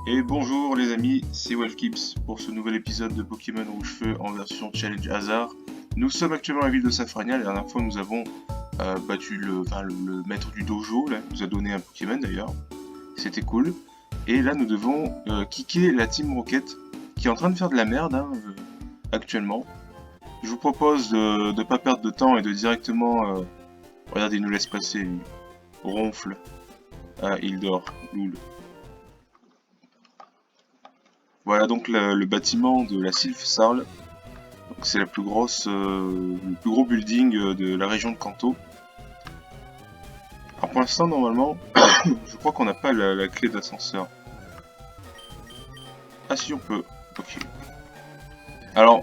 Et bonjour les amis, c'est Wolfkips pour ce nouvel épisode de Pokémon Rouge-Feu en version Challenge Hasard. Nous sommes actuellement à la ville de Safrania. La dernière fois nous avons battu le maître du dojo, là, il nous a donné un Pokémon d'ailleurs. C'était cool. Et là nous devons kicker la Team Rocket qui est en train de faire de la merde actuellement. Je vous propose de ne pas perdre de temps et de directement... regardez, il nous laisse passer, lui. Ronfle. Ah, il dort. Loul. Voilà donc le bâtiment de la Sylph Sarl. C'est la plus grosse, le plus gros building de la région de Kanto. Alors pour l'instant, normalement, je crois qu'on n'a pas la clé d'ascenseur. Ah si, on peut. Ok. Alors,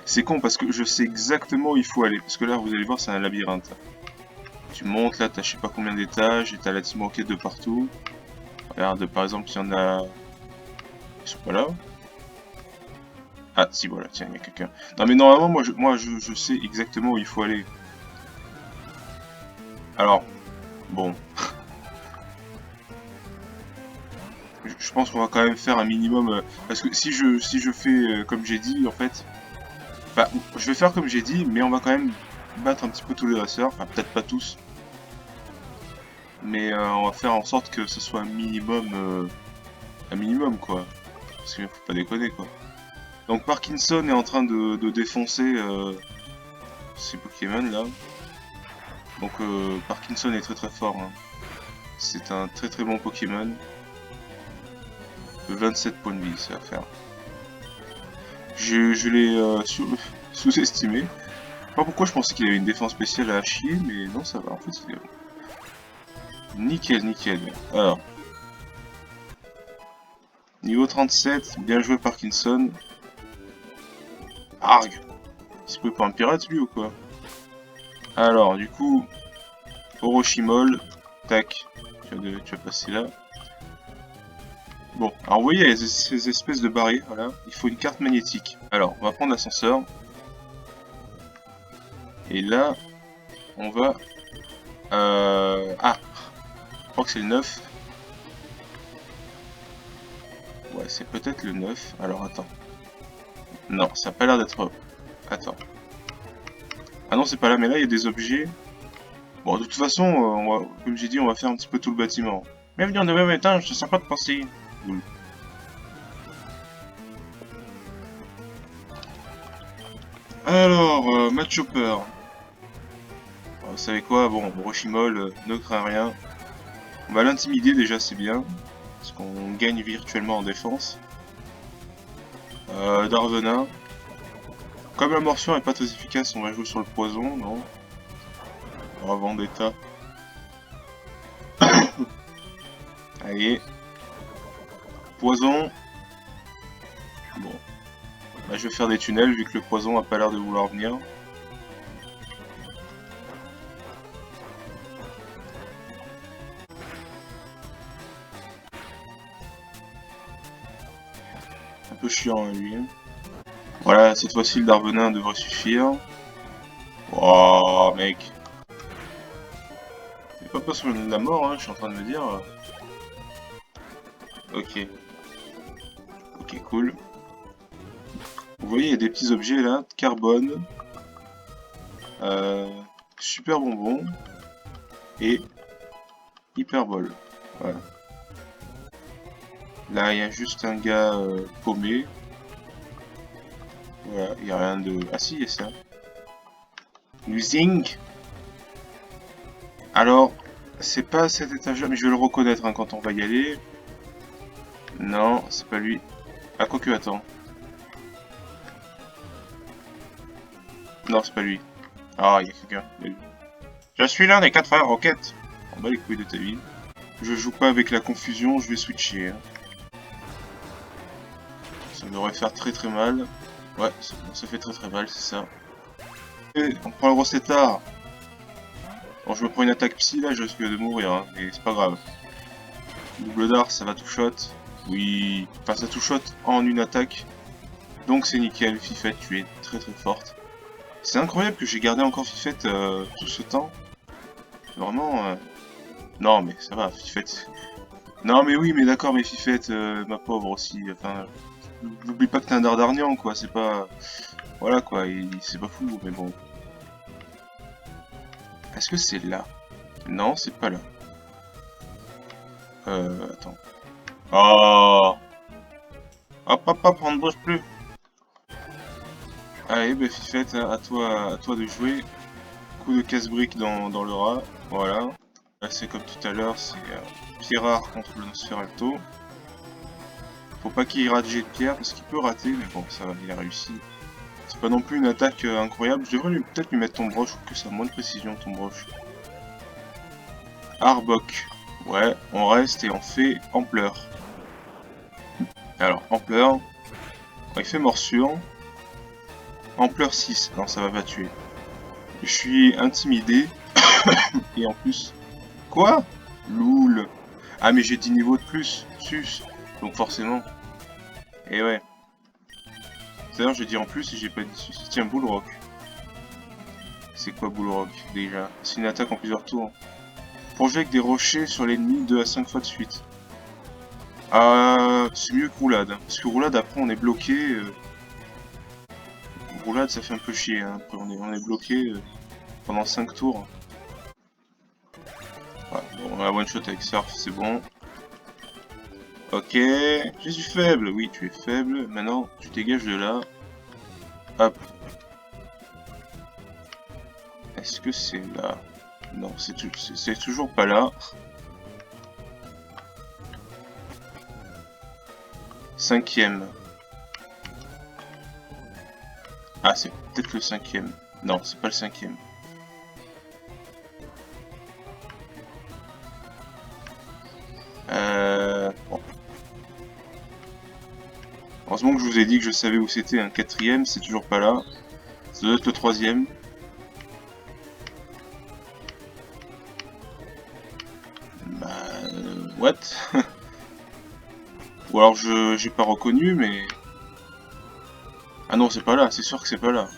c'est con parce que je sais exactement où il faut aller. Parce que là, vous allez voir, c'est un labyrinthe. Tu montes, là, t'as je sais pas combien d'étages, et t'as la Team Rocket de partout. Regarde, par exemple, il y en a... Ils sont pas là. Ah, si, voilà, tiens, il y a quelqu'un. Non mais normalement, moi je sais exactement où il faut aller. Alors, bon... Je pense qu'on va quand même faire un minimum... parce que si je fais comme j'ai dit, en fait... Bah, je vais faire comme j'ai dit, mais on va quand même battre un petit peu tous les dresseurs. Enfin, peut-être pas tous. Mais on va faire en sorte que ce soit un minimum, quoi. Parce qu'il faut pas déconner, quoi. Donc Parkinson est en train de défoncer ces Pokémon, là. Donc Parkinson est très très fort. Hein. C'est un très très bon Pokémon. 27 points de vie, ça va faire. Je l'ai sous-estimé. Je sais pas pourquoi je pensais qu'il avait une défense spéciale à chier, mais non, ça va, en fait, c'est nickel, nickel. Alors, niveau 37, bien joué Parkinson. Arg! Il se pris pour un pirate, lui, ou quoi? Alors, du coup, Orochimol, tac, tu vas passer là. Bon, alors vous voyez, il y a ces espèces de barrières, là. Il faut une carte magnétique. Alors, on va prendre l'ascenseur. Et là, on va... Ah! Je crois que c'est le 9. Ouais, c'est peut-être le 9. Alors, attends. Non, ça n'a pas l'air d'être... Attends. Ah non, c'est pas là, mais là, il y a des objets. Bon, de toute façon, comme j'ai dit, on va faire un petit peu tout le bâtiment. Bienvenue en 9e étage, c'est sympa de passer. Cool. Alors, Match Chopper. Vous savez quoi? Bon, Orochimol ne craint rien. On va l'intimider déjà, c'est bien. Parce qu'on gagne virtuellement en défense. Darvenin. Comme la morsure n'est pas très efficace, on va jouer sur le poison, non? Vendetta. Allez. Poison. Bon. Bah, je vais faire des tunnels vu que le poison a pas l'air de vouloir venir. Un peu chiant lui. Voilà, cette fois-ci le Darvenin devrait suffire. Oh mec. J'ai pas peur sur la mort, hein, je suis en train de me dire. Ok. Ok, cool. Vous voyez, il y a des petits objets là, carbone, super bonbon et hyperbole. Voilà. Là, il y a juste un gars paumé. Voilà, il n'y a rien de... Ah si, il y a ça. Using. Alors, c'est pas cet étage-là, mais je vais le reconnaître hein, quand on va y aller. Non, c'est pas lui. Ah, quoique, attends. Non, c'est pas lui. Ah, il y a quelqu'un. Je suis l'un des 4 frères Rocket. On bat les couilles de ta vie. Je joue pas avec la confusion, je vais switcher. Hein. Ça devrait faire très très mal. Ouais, ça fait très très mal, c'est ça. Et on prend le gros tétard. Bon, je me prends une attaque psy là, je risque de mourir, hein, mais c'est pas grave. Double dart, ça va tout shot. Oui, enfin ça tout shot en une attaque. Donc c'est nickel, Fifette, tu es très très forte. C'est incroyable que j'ai gardé encore Fifette tout ce temps. Vraiment... Non mais ça va, Fifette. Non mais oui, mais d'accord, mais Fifette, ma pauvre aussi, enfin... N'oublie pas que t'es un Dardarnian, quoi, c'est pas... Voilà, quoi, c'est pas fou, mais bon. Est-ce que c'est là? Non, c'est pas là. Attends. Oh! Hop, hop, hop, on ne bouge plus. Allez, bah Fifette, à toi de jouer. Coup de casse-brique dans le rat, voilà. Là, c'est comme tout à l'heure, c'est pied rare contre le Nosferalto. Faut pas qu'il rate jet de pierre, parce qu'il peut rater, mais bon, ça va, il a réussi. C'est pas non plus une attaque incroyable. Je devrais peut-être lui mettre ton broche, je trouve que ça a moins de précision, ton broche. Arbok. Ouais, on reste et on fait ampleur. Alors, ampleur. Il fait morsure. Ampleur 6. Non, ça va pas tuer. Je suis intimidé. Et en plus... Quoi? Loul. Ah, mais j'ai 10 niveaux de plus. Sus. Donc forcément. Et ouais. D'ailleurs, je dis en plus et j'ai pas dit sus. Tiens, Bullrock. C'est quoi Bullrock déjà? C'est une attaque en plusieurs tours. Pour jouer avec des rochers sur l'ennemi 2 à 5 fois de suite. C'est mieux que roulade. Hein, parce que roulade, après, on est bloqué. Roulade, ça fait un peu chier. Hein. Après, on est bloqué pendant 5 tours. Voilà, bon, on a one shot avec Surf, c'est bon. Ok, je suis faible. Oui, tu es faible. Maintenant, tu dégages de là. Hop. Est-ce que c'est là? Non, c'est toujours pas là. 5e. Ah, c'est peut-être le 5e. Non, c'est pas le 5e. Bon. Heureusement que je vous ai dit que je savais où c'était un 4e, c'est toujours pas là. Ça doit être le 3e. Bah... what? Ou alors j'ai pas reconnu, mais... Ah non, c'est pas là, c'est sûr que c'est pas là.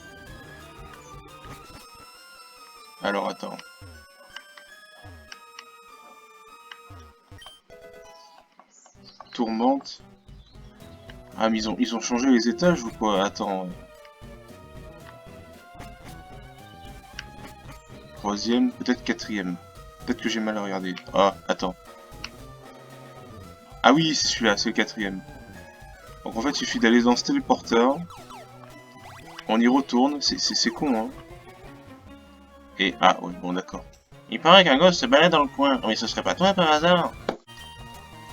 Alors, attends. Tourmente. Ah, mais ils ont changé les étages ou quoi? Attends. 3e, peut-être 4e. Peut-être que j'ai mal regardé. Ah, attends. Ah oui, c'est celui-là, c'est le 4e. Donc en fait, il suffit d'aller dans ce téléporteur. On y retourne, c'est con, hein. Et... ah, ouais, bon, d'accord. Il paraît qu'un gosse se balade dans le coin. Mais ce serait pas toi, par hasard?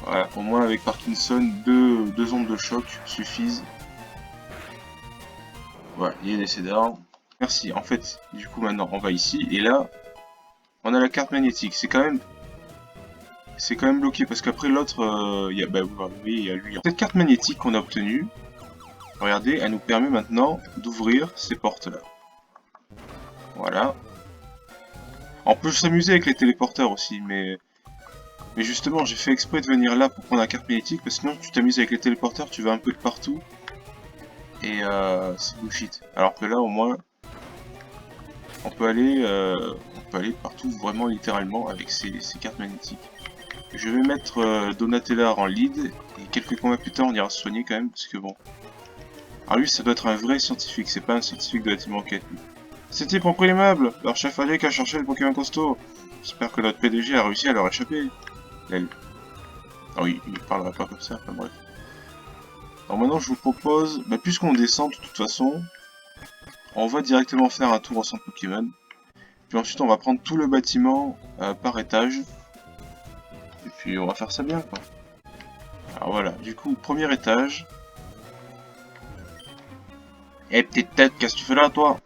Voilà, au moins avec Parkinson, deux ondes de choc suffisent. Voilà, il est décédé. Merci. En fait, du coup, maintenant, on va ici. Et là, on a la carte magnétique. C'est quand même bloqué parce qu'après l'autre, il y a, bah, oui, il y a lui. Cette carte magnétique qu'on a obtenue, regardez, elle nous permet maintenant d'ouvrir ces portes-là. Voilà. On peut s'amuser avec les téléporteurs aussi, mais justement, j'ai fait exprès de venir là pour prendre la carte magnétique, parce que sinon, tu t'amuses avec les téléporteurs, tu vas un peu de partout. Et c'est bullshit. Alors que là, au moins, on peut aller partout, vraiment littéralement, avec ces cartes magnétiques. Je vais mettre Donatella en lead, et quelques combats plus tard, on ira se soigner quand même, parce que bon... Alors lui, ça doit être un vrai scientifique, c'est pas un scientifique de la team enquête. Ces types ont pris l'immeuble, leur chef Alec a cherché le Pokémon costaud. J'espère que notre PDG a réussi à leur échapper. Elle. Ah oui, il parlera pas comme ça, enfin bref. Alors maintenant, je vous propose, bah, puisqu'on descend de toute façon, on va directement faire un tour au centre Pokémon. Puis ensuite, on va prendre tout le bâtiment par étage. Et puis, on va faire ça bien, quoi. Alors voilà, du coup, premier étage. Eh, petite tête, qu'est-ce que tu fais là, toi?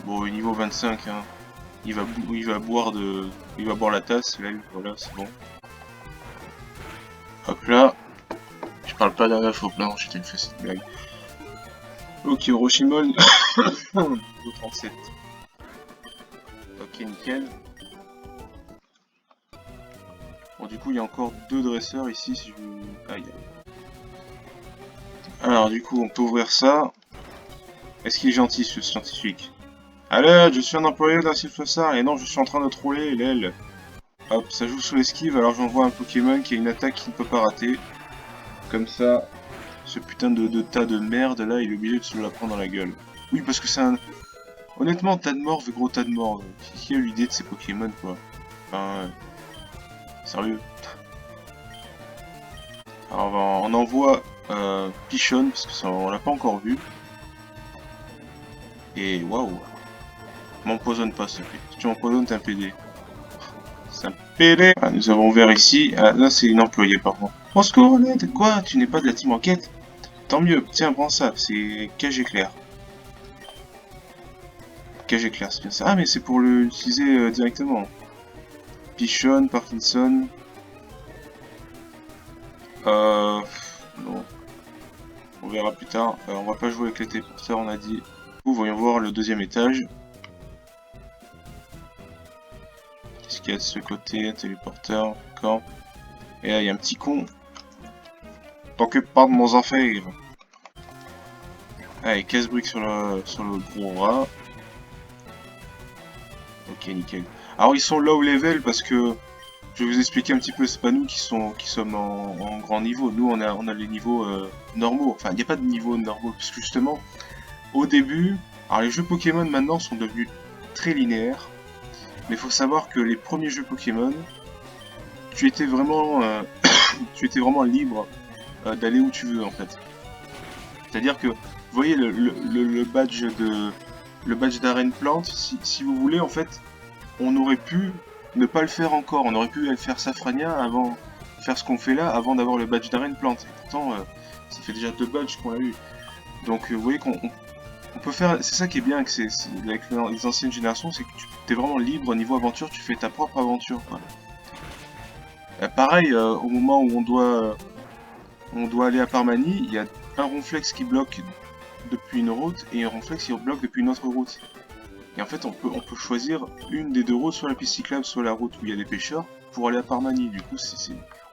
Bon, niveau 25, hein. Il va boire la tasse, là, voilà, c'est bon. Hop là. Je parle pas d'un œuf au plan, j'étais une facile blague. Ok, Orochimaru. 37. Ok, nickel. Bon, du coup, il y a encore 2 dresseurs ici, si je... Aïe. Alors, du coup, on peut ouvrir ça. Est-ce qu'il est gentil, ce scientifique? Allez, je suis un employé d'un Sylphosar, et non, je suis en train de troller l'aile. Hop, ça joue sur l'esquive, alors j'envoie un Pokémon qui a une attaque qui ne peut pas rater. Comme ça, ce putain de tas de merde là, il est obligé de se la prendre dans la gueule. Oui, parce que c'est un... Honnêtement, tas de morts, gros tas de morts. Qui a eu l'idée de ces Pokémon, quoi? Enfin, sérieux. Alors on envoie Pichon, parce que ça, on l'a pas encore vu. Et waouh! M'empoisonne pas, s'il te plaît. Si tu m'empoisonnes, t'es un PD. C'est un PD! Ah, nous avons ouvert ici. Ah, là, c'est une employée, par contre. Au secours, Ned! Quoi? Tu n'es pas de la team enquête? Tant mieux. Tiens, prends ça. C'est cage éclair. Cage éclair, c'est bien ça. Ah, mais c'est pour l'utiliser directement. Pichon, Parkinson. Non. On verra plus tard. On va pas jouer avec les téléporteurs, on a dit. Voyons voir le deuxième étage. Qu'est-ce qu'il y a de ce côté? Téléporteur, d'accord. Et là, il y a un petit con. T'occupe pas de nos affaires. Allez, casse-brique sur le gros rat. Ok, nickel. Alors, ils sont low level parce que je vais vous expliquer un petit peu, c'est pas nous qui sommes en grand niveau. Nous, on a les niveaux normaux. Enfin, il n'y a pas de niveau normaux, parce que justement, au début, alors les jeux Pokémon maintenant sont devenus très linéaires. Mais il faut savoir que les premiers jeux Pokémon, tu étais vraiment libre d'aller où tu veux en fait. C'est-à-dire que, vous voyez le badge d'arène plante, si vous voulez en fait, on aurait pu ne pas le faire encore, on aurait pu faire Safrania avant, faire ce qu'on fait là avant d'avoir le badge d'arène plante. Et pourtant, ça fait déjà 2 badges qu'on a eu. Donc vous voyez qu'on peut faire, c'est ça qui est bien avec, avec les anciennes générations, c'est que tu es vraiment libre niveau aventure, tu fais ta propre aventure. Voilà. Pareil, au moment où on doit aller à Parmanie, il y a un ronflex qui bloque depuis une route et un ronflex qui bloque depuis une autre route. Et en fait, on peut choisir une des deux routes, soit la piste cyclable, soit la route où il y a des pêcheurs, pour aller à Parmanie. Du coup,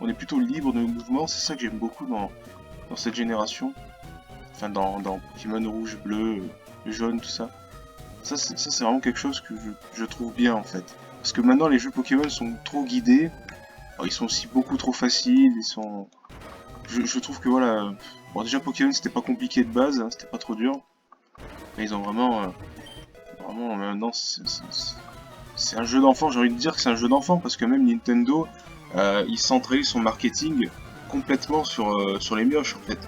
on est plutôt libre de mouvement, c'est ça que j'aime beaucoup dans cette génération. Enfin, dans Pokémon rouge, bleu, jaune, tout ça. Ça, c'est vraiment quelque chose que je trouve bien, en fait. Parce que maintenant, les jeux Pokémon sont trop guidés. Alors, ils sont aussi beaucoup trop faciles, ils sont... Je trouve que, voilà... Bon, déjà, Pokémon, c'était pas compliqué de base, hein, c'était pas trop dur. Mais ils ont vraiment... Vraiment, maintenant, c'est un jeu d'enfant. J'ai envie de dire que c'est un jeu d'enfant, parce que même Nintendo, il centralise son marketing complètement sur les mioches, en fait.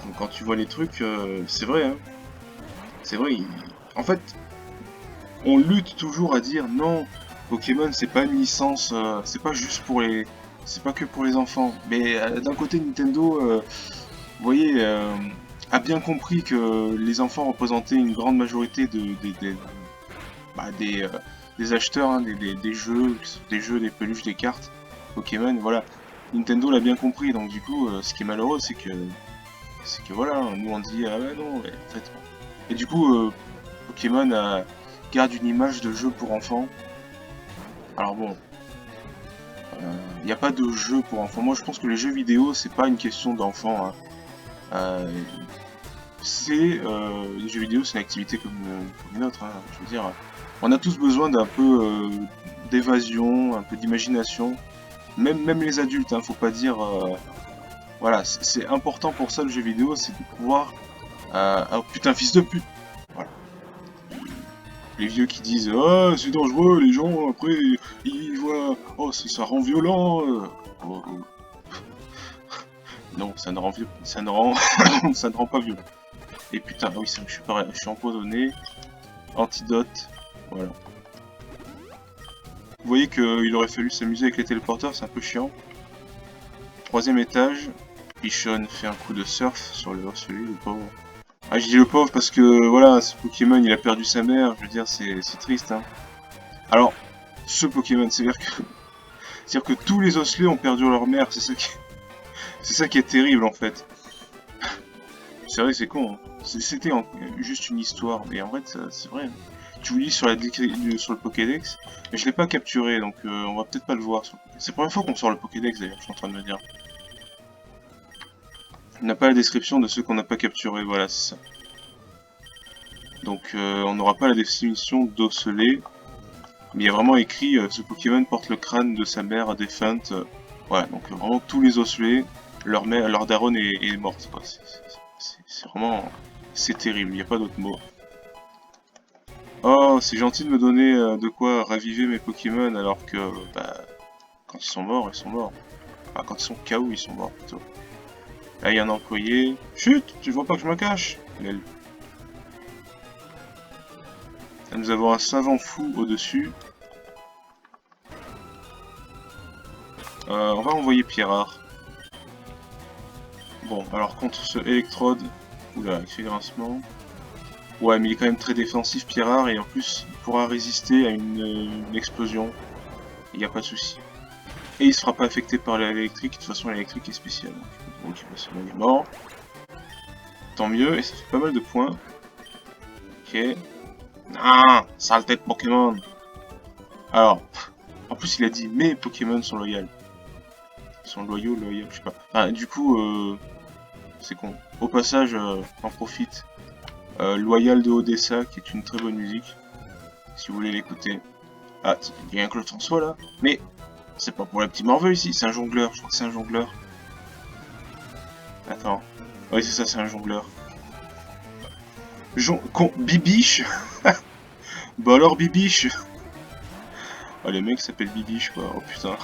Donc, quand tu vois les trucs, c'est vrai, hein. C'est vrai, en fait, on lutte toujours à dire non, Pokémon c'est pas une licence, c'est pas juste pour les... C'est pas que pour les enfants. Mais d'un côté Nintendo, vous voyez, a bien compris que les enfants représentaient une grande majorité des acheteurs, hein, des jeux, des peluches, des cartes, Pokémon, voilà. Nintendo l'a bien compris, donc du coup, ce qui est malheureux, c'est que voilà, nous on dit ah ouais non, ouais, en fait. Et du coup, Pokémon garde une image de jeu pour enfants. Alors bon, il n'y a pas de jeu pour enfants. Moi je pense que les jeux vidéo, c'est pas une question d'enfants. Hein. Les jeux vidéo, c'est une activité comme une autre. Hein. Je veux dire, on a tous besoin d'un peu d'évasion, un peu d'imagination. Même les adultes, hein, faut pas dire. Voilà, c'est important pour ça le jeu vidéo, c'est de pouvoir. Ah putain, fils de pute! Voilà. Les vieux qui disent ah c'est dangereux, les gens après ils voient oh ça rend violent. Oh, oh. Non, ça ne rend ça ne rend pas violent. Et putain, oui, je suis pareil, je suis empoisonné. Antidote, voilà. Vous voyez qu'il aurait fallu s'amuser avec les téléporteurs, c'est un peu chiant. 3ème étage, Pichon fait un coup de surf sur celui, le pauvre. Ah, je dis le pauvre parce que voilà, ce Pokémon il a perdu sa mère, je veux dire, c'est triste. Hein. Alors, ce Pokémon, c'est-à-dire que tous les osselets ont perdu leur mère, c'est ça qui est terrible en fait. C'est vrai que c'est con, hein. C'était juste une histoire, mais en fait, c'est vrai. Tu vous lis sur le Pokédex, mais je l'ai pas capturé, donc on va peut-être pas le voir. C'est la première fois qu'on sort le Pokédex d'ailleurs, je suis en train de me dire. On n'a pas la description de ceux qu'on n'a pas capturés, voilà, c'est ça. Donc on n'aura pas la définition d'osselet. Mais il y a vraiment écrit ce Pokémon porte le crâne de sa mère défunte. Ouais, donc vraiment tous les osselets, leur daronne est morte, quoi. C'est vraiment... C'est terrible, il n'y a pas d'autre mot. Oh, c'est gentil de me donner de quoi raviver mes Pokémon alors que, bah, quand ils sont morts, ils sont morts. Enfin, quand ils sont KO, ils sont morts, plutôt. Là, il y a un employé. Chut, tu vois pas que je me cache? Là, nous avons un savant fou au-dessus. On va envoyer Pierrard. Bon, alors contre ce électrode... Oula, il fait grincement. Ouais, mais il est quand même très défensif, Pierrard, et en plus, il pourra résister à une explosion. Il n'y a pas de souci. Et il se fera pas affecter par l'électrique, de toute façon l'électrique est spéciale. Ok, bah, c'est bon, il est mort. Tant mieux, et ça fait pas mal de points. Ok. Ah, saleté de Pokémon. Alors, en plus il a dit mes Pokémon sont loyaux. Ils sont loyaux, je sais pas. Ah, du coup, c'est con. Au passage, en profite. Loyal de Odessa, qui est une très bonne musique. Si vous voulez l'écouter. Ah, il y a un Claude François là. Mais c'est pas pour la petite Marvel ici, c'est un jongleur. Je crois que c'est un jongleur. Attends. Oui, c'est ça, c'est un jongleur. Bibiche. Bah alors Bibiche. Oh, les mecs s'appellent Bibiche quoi. Oh putain.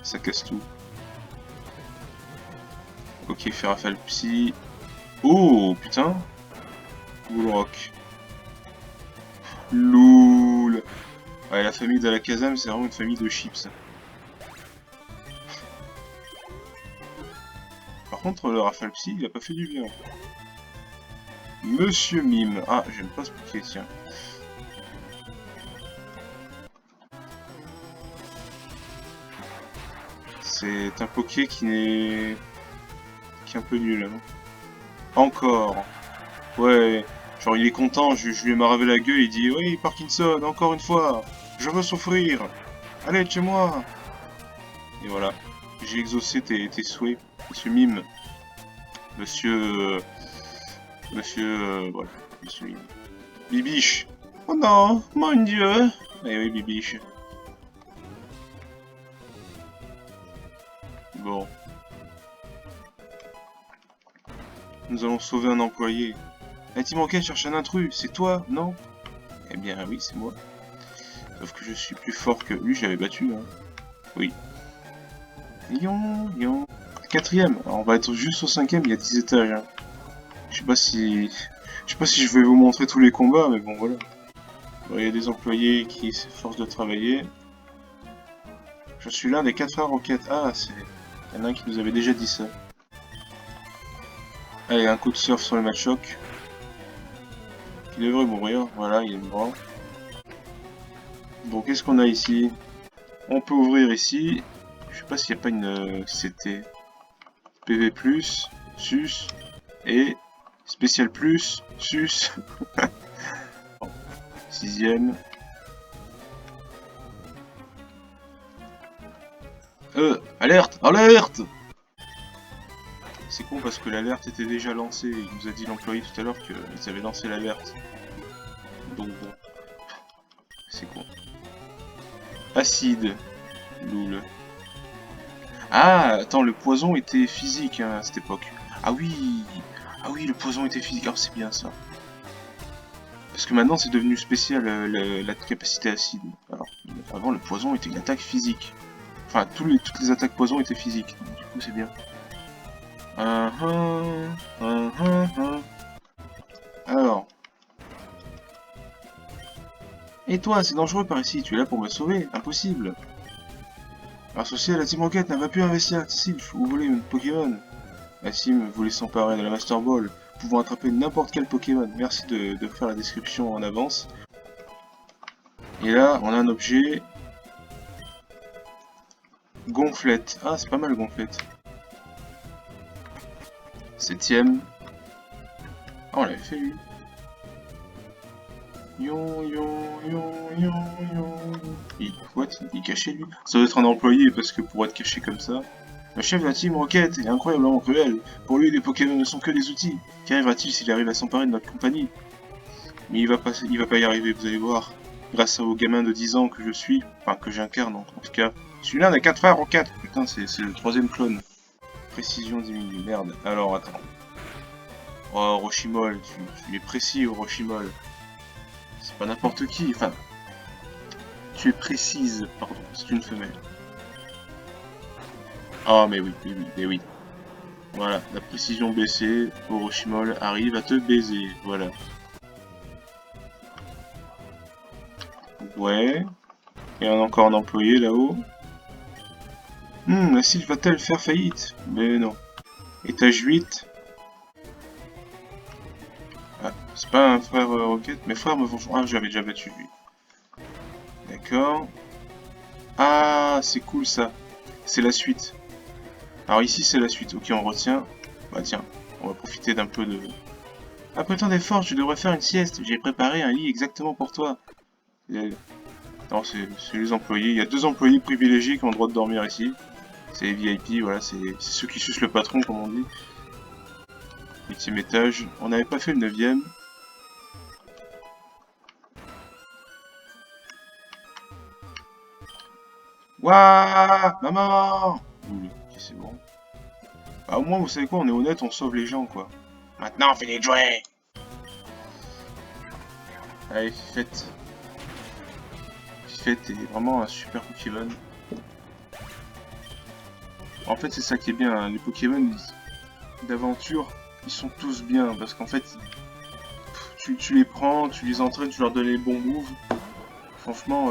Ça casse tout. Ok, Ferrafal Psy. Oh putain. Bullrock. Loul. Ouais, la famille d'Alakazam, c'est vraiment une famille de chips. Par contre, le Rafalpsi, il a pas fait du bien. Monsieur Mime. Ah, j'aime pas ce Poké, tiens. C'est un Poké qui est un peu nul. Hein. Encore. Ouais. Genre, il est content, je lui ai maravé la gueule, il dit « Oui, Parkinson, encore une fois, je veux souffrir. Allez, chez moi !» Et voilà. J'ai exaucé tes souhaits, monsieur Mime. Monsieur... voilà. Monsieur Mime. Bibiche. Oh non, mon dieu. Eh oui, Bibiche. Bon. Nous allons sauver un employé. Eh, Timoquet cherche un intrus, c'est toi, non? Eh bien oui, c'est moi. Sauf que je suis plus fort que lui, j'avais battu, hein. Oui. Yon. Quatrième, alors, on va être juste au cinquième, il y a 10 étages. Hein. Je sais pas si je vais vous montrer tous les combats, mais bon voilà. Bon, il y a des employés qui s'efforcent de travailler. Je suis l'un des 4 frères Roquette. Ah, c'est... Il y en a un qui nous avait déjà dit ça. Allez, un coup de surf sur le Machoc. Qui devrait mourir, voilà, il est mort. Bon, qu'est-ce qu'on a ici? On peut ouvrir ici. Je sais pas s'il n'y a pas une CT. PV+, sus, et spécial plus, sus. Bon, 6ème. Alerte! Alerte! C'est con parce que l'alerte était déjà lancée. Il nous a dit l'employé tout à l'heure qu'ils avaient lancé l'alerte. Donc bon. C'est con. Acide. Loul. Ah, attends, le poison était physique hein, à cette époque. Ah oui! Ah oui, le poison était physique. Alors c'est bien ça. Parce que maintenant c'est devenu spécial la capacité acide. Alors, avant le poison était une attaque physique. Enfin, toutes les attaques poison étaient physiques. Donc, du coup c'est bien. Alors. Et toi, c'est dangereux par ici, tu es là pour me sauver, impossible. Associé à la Team Rocket n'a pas pu investir ici, vous voulez une Pokémon. La team voulait s'emparer de la Master Ball, pouvant attraper n'importe quel Pokémon. Merci de faire la description en avance. Et là, on a un objet... Gonflette. Ah, c'est pas mal, Gonflette. 7ème. Ah, on l'avait fait, lui. Il est caché, lui. Ça doit être un employé, parce que pour être caché comme ça... Le chef de la Team Rocket est incroyablement cruel. Pour lui, les Pokémon ne sont que des outils. Qu'arrivera-t-il s'il arrive à s'emparer de notre compagnie? Mais il va pas y arriver, vous allez voir. grâce au gamin de 10 ans que je suis, enfin que j'incarne en tout cas. Celui-là, on a 4 frères en 4. Putain, c'est le troisième clone. Précision diminue, merde. Alors, attends. Oh, Orochimol, tu es précis, Orochimol. C'est pas n'importe qui, enfin... Tu es précise, pardon, c'est une femelle. Ah, mais oui, mais oui. Voilà, la précision baissée, Orochimol arrive à te baiser, voilà. Ouais. Et on a encore un employé là-haut. La Sylve va-t-elle faire faillite? Mais non. Étage 8. Ah, c'est pas un frère Rocket. Mes frères me font... Ah, j'avais déjà battu lui. D'accord. Ah, c'est cool ça. C'est la suite. Alors ici, c'est la suite. Ok, on retient. Bah tiens, on va profiter d'un peu de... Après tant d'efforts, je devrais faire une sieste. J'ai préparé un lit exactement pour toi. Non, c'est les employés. Il y a 2 employés privilégiés qui ont le droit de dormir ici. C'est les VIP, voilà, c'est ceux qui sucent le patron, comme on dit. 8e étage. On n'avait pas fait le 9e. Waouh, maman! Oui, ok, c'est bon. Bah, au moins, vous savez quoi, on est honnête, on sauve les gens, quoi. Maintenant, finis de jouer! Allez, Fifette. Fifette est vraiment un super Pokémon. En fait, c'est ça qui est bien, hein. Les Pokémon d'aventure, ils sont tous bien, parce qu'en fait, tu les prends, tu les entraînes, tu leur donnes les bons moves. Franchement,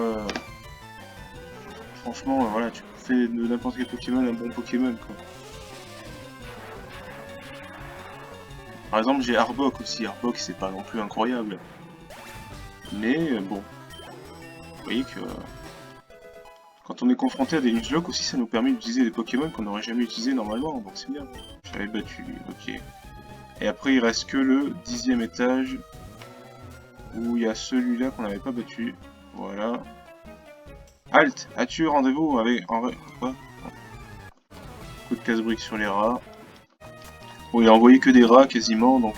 voilà, tu fais de n'importe quel Pokémon un bon Pokémon, quoi. Par exemple, j'ai Arbok aussi. Arbok, c'est pas non plus incroyable. Mais bon, vous voyez que quand on est confronté à des Nuzlocke aussi, ça nous permet d'utiliser des Pokémon qu'on n'aurait jamais utilisé normalement, donc c'est bien. Je l'avais battu, ok. Et après, il reste que le 10e étage, où il y a celui-là qu'on n'avait pas battu. Voilà. Halt! As-tu rendez-vous avec... Quoi? Coup de casse-brique sur les rats. Bon, il a envoyé que des rats quasiment, donc...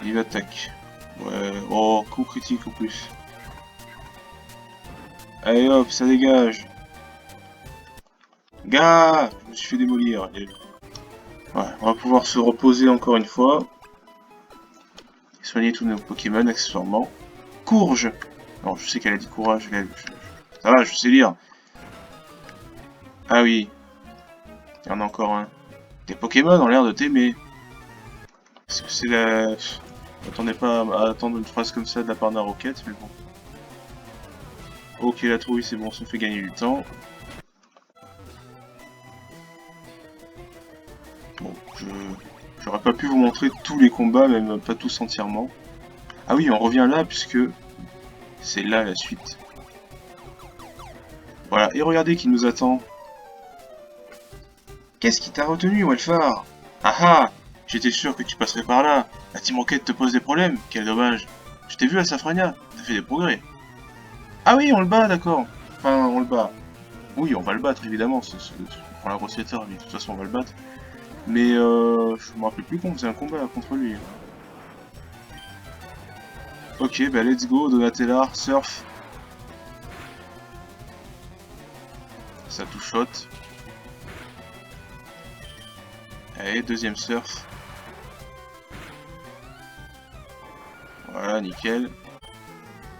il attaque. Ouais, oh, coup critique en plus. Allez hop, ça dégage. Gars, je me suis fait démolir. Ouais, on va pouvoir se reposer encore une fois. Soigner tous nos Pokémon accessoirement. Courge. Non, je sais qu'elle a dit courage. Ça va, je sais lire. Ah oui. Il y en a encore un. Tes Pokémon ont l'air de t'aimer. Est-ce que c'est la... J'attendais pas à attendre une phrase comme ça de la part d'un Rocket, mais bon. Ok, la trouille, c'est bon, ça fait gagner du temps. Bon, j'aurais pas pu vous montrer tous les combats, même pas tous entièrement. Ah oui, on revient là, puisque c'est là la suite. Voilà, et regardez qui nous attend. Qu'est-ce qui t'a retenu, Welfare? Ah ah! J'étais sûr que tu passerais par là. La Team Rocket te pose des problèmes, quel dommage. Je t'ai vu à Safrania, t'as fait des progrès. Ah oui, on le bat, d'accord. Enfin, on le bat. Oui, on va le battre, évidemment. On prend la grosse étard, mais de toute façon, on va le battre. Mais je me rappelle plus qu'on faisait un combat contre lui. Ok, bah let's go, Donatellar, surf. Ça touche shot. Allez, deuxième surf. Voilà, nickel.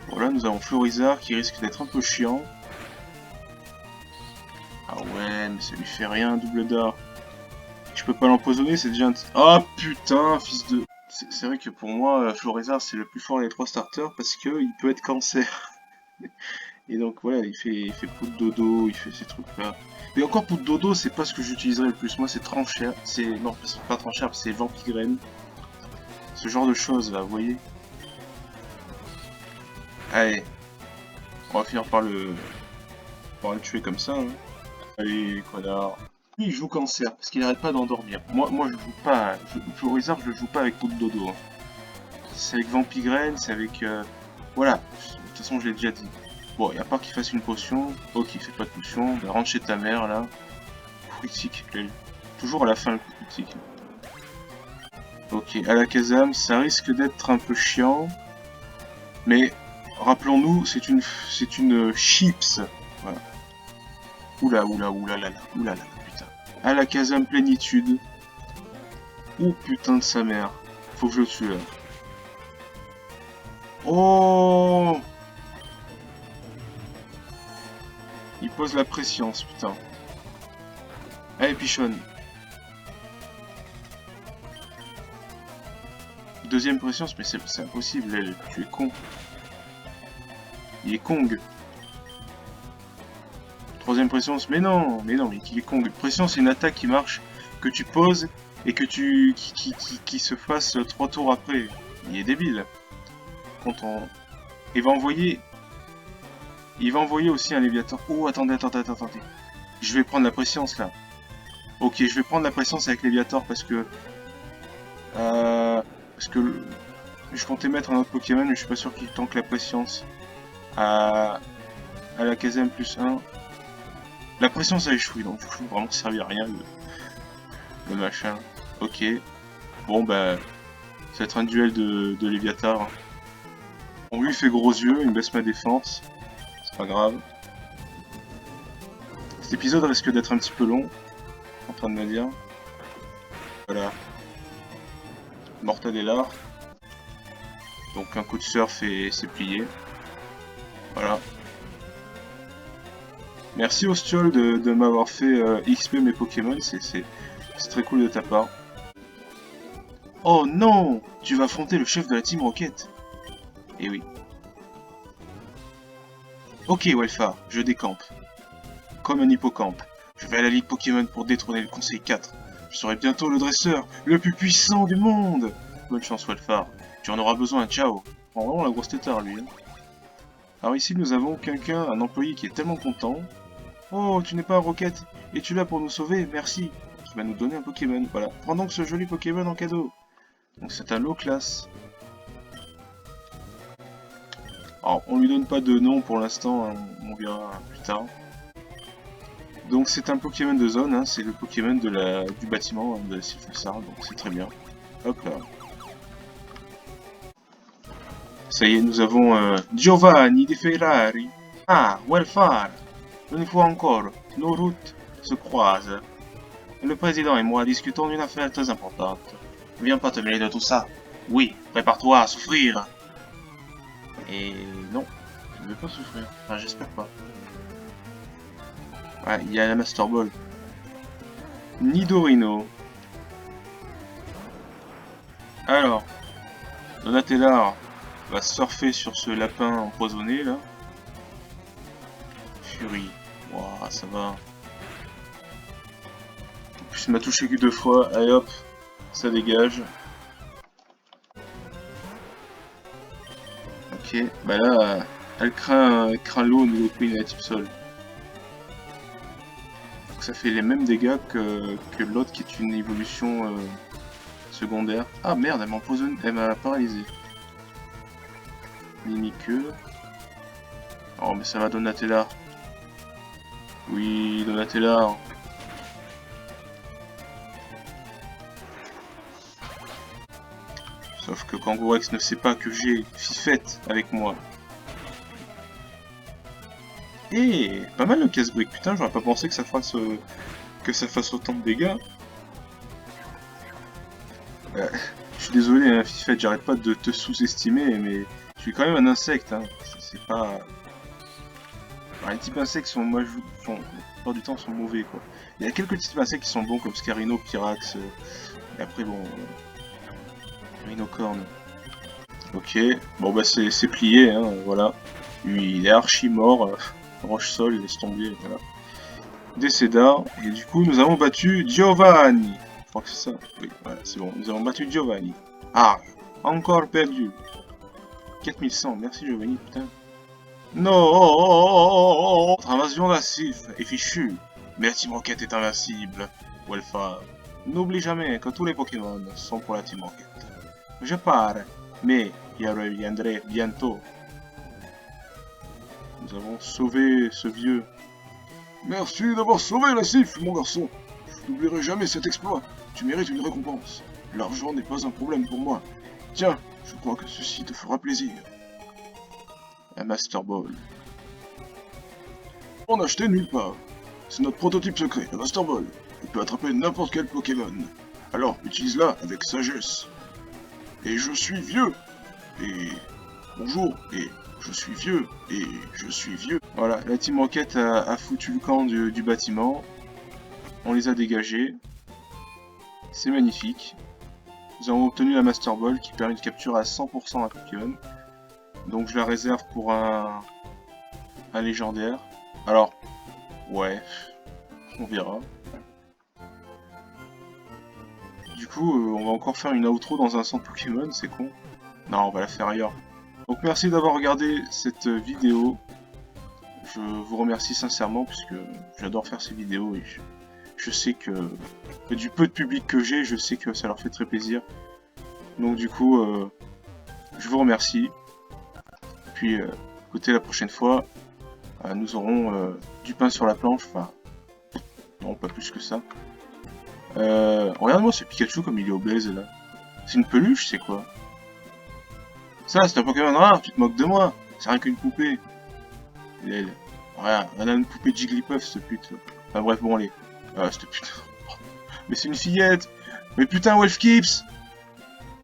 Bon là, nous avons Florizard qui risque d'être un peu chiant. Ah ouais, mais ça lui fait rien, double dard. Je peux pas l'empoisonner, c'est déjà un... Oh putain, fils de... C'est vrai que pour moi, Florizard c'est le plus fort des 3 starters parce que il peut être cancer. Et donc voilà, il fait poudre dodo, il fait ces trucs là. Mais encore poudre dodo, c'est pas ce que j'utiliserais le plus. Moi c'est tranchère, c'est... Non, c'est pas tranchère, c'est vampigraine. Ce genre de choses là, vous voyez. Allez, on va finir par le tuer comme ça. Hein. Allez, connard. Lui, il joue cancer, parce qu'il n'arrête pas d'endormir. Moi, je joue pas... Florizard, je le joue pas avec poudre dodo. Hein. C'est avec vampigraine, c'est avec... Voilà, de toute façon, je l'ai déjà dit. Bon, et à part qu'il fasse une potion... Ok, il fait pas de potion. Bah, rentre chez ta mère, là. Critique. Toujours à la fin, le coup critique. Ok, Alakazam, ça risque d'être un peu chiant. Mais rappelons-nous, c'est une chips. Voilà. Oula, oula, oula, là, là, oula, là, putain. À la Kazam plénitude. Oh putain de sa mère. Faut que je le tue là. Oh! Il pose la pression, ce putain. Allez, pichonne. Deuxième pression, mais c'est impossible, elle. Tu es con. Il est Kong. Troisième pression, mais non, mais il est Kong. Pression, c'est une attaque qui marche, que tu poses et que qui se fasse 3 tours après. Il est débile. Quand on... Il va envoyer aussi un Léviator. Oh, attendez. Je vais prendre la préscience là. Ok, je vais prendre la préscience avec Léviator parce que je comptais mettre un autre Pokémon, mais je suis pas sûr qu'il tanque la préscience à la Kazam plus 1. La préscience a échoué, donc du coup, vraiment servi à rien le machin. Ok. Bon, bah, ça va être un duel de Léviator. On lui fait gros yeux, il me baisse ma défense. C'est pas grave. Cet épisode risque d'être un petit peu long, en train de me dire. Voilà. Mortel est là. Donc un coup de surf et c'est plié. Voilà. Merci Ostiol de m'avoir fait XP mes Pokémon, c'est très cool de ta part. Oh non! Tu vas affronter le chef de la Team Rocket. Eh oui. Ok Welfa, je décampe. Comme un hippocampe. Je vais à la Ligue Pokémon pour détrôner le Conseil 4. Je serai bientôt le dresseur le plus puissant du monde. Bonne chance Welfa. Tu en auras besoin, ciao. Prends vraiment la grosse tétard lui. Hein. Alors ici nous avons quelqu'un, un employé qui est tellement content. Oh, tu n'es pas un Rocket. Es-tu là pour nous sauver? Merci. Qui va nous donner un Pokémon. Voilà. Prends donc ce joli Pokémon en cadeau. Donc c'est un low class. Alors, on lui donne pas de nom pour l'instant, hein, on verra plus tard. Donc c'est un Pokémon de zone, hein, c'est le Pokémon du bâtiment hein, de Sylphusar, donc c'est très bien. Hop là. Ça y est, nous avons Giovanni de Ferrari. Ah, Welfare. Une fois encore, nos routes se croisent. Le président et moi discutons d'une affaire très importante. Viens pas te mêler de tout ça. Oui, prépare-toi à souffrir. Et non, je ne vais pas souffrir. Enfin, j'espère pas. Ouais, il y a la Master Ball. Nidorino. Alors, Donatellar va surfer sur ce lapin empoisonné là. Fury. Waouh, ça va. En plus, il m'a touché que 2 fois. Allez hop, ça dégage. Ok, bah là, elle craint l'eau au niveau Queen à type sol. Donc ça fait les mêmes dégâts que l'autre qui est une évolution secondaire. Ah merde, elle m'a empoisonné, elle m'a paralysé. Mini-queue. Oh mais ça va Donatellar. Oui, Donatellar. Sauf que Kangourex ne sait pas que j'ai Fifette avec moi. Eh, pas mal le casse-brique, putain, j'aurais pas pensé que ça fasse autant de dégâts. Je suis désolé, hein, Fifette, j'arrête pas de te sous-estimer, mais je suis quand même un insecte, hein. C'est pas... Alors, les types insectes sont, la plupart du temps, sont mauvais, quoi. Il y a quelques types insectes qui sont bons, comme Scarino, Pyrax, et après, bon... Rhinocorne. Ok, bon bah c'est plié, hein, voilà. Lui, il est archi mort, roche-sol, il laisse tomber, voilà. Décéda, et du coup, nous avons battu Giovanni. Je crois que c'est ça. Oui, voilà, c'est bon, nous avons battu Giovanni. Ah, encore perdu. 4100, merci Giovanni, putain. Non, notre invasion massive est fichue, mais la Team Rocket est invincible. Welfare, n'oublie jamais que tous les Pokémon sont pour la Team Rocket. Je pars, mais je reviendrai bientôt. Nous avons sauvé ce vieux. Merci d'avoir sauvé la Sif, mon garçon. Je n'oublierai jamais cet exploit. Tu mérites une récompense. L'argent n'est pas un problème pour moi. Tiens, je crois que ceci te fera plaisir. La Master Ball. On a acheté nulle part. C'est notre prototype secret, la Master Ball. Elle peut attraper n'importe quel Pokémon. Alors, utilise-la avec sagesse. Et je suis vieux. Et bonjour. Et je suis vieux. Et je suis vieux. Voilà, la Team Rocket a foutu le camp du bâtiment. On les a dégagés. C'est magnifique. Nous avons obtenu la Master Ball qui permet de capturer à 100% un Pokémon. Donc je la réserve pour un légendaire. Alors, ouais, on verra. Du coup, on va encore faire une outro dans un centre Pokémon, c'est con. Non, on va la faire ailleurs. Donc merci d'avoir regardé cette vidéo. Je vous remercie sincèrement puisque j'adore faire ces vidéos et je sais que du peu de public que j'ai, je sais que ça leur fait très plaisir. Donc du coup, je vous remercie. Puis écoutez, la prochaine fois, nous aurons du pain sur la planche. Enfin, non, pas plus que ça. Regarde-moi ce Pikachu comme il est obèse là. C'est une peluche, c'est quoi? Ça, c'est un Pokémon rare, tu te moques de moi. C'est rien qu'une poupée. Regarde, on a une poupée Jigglypuff, cette pute. Enfin bref, bon allez. Cette pute. Mais c'est une fillette. Mais putain, Wolfkips.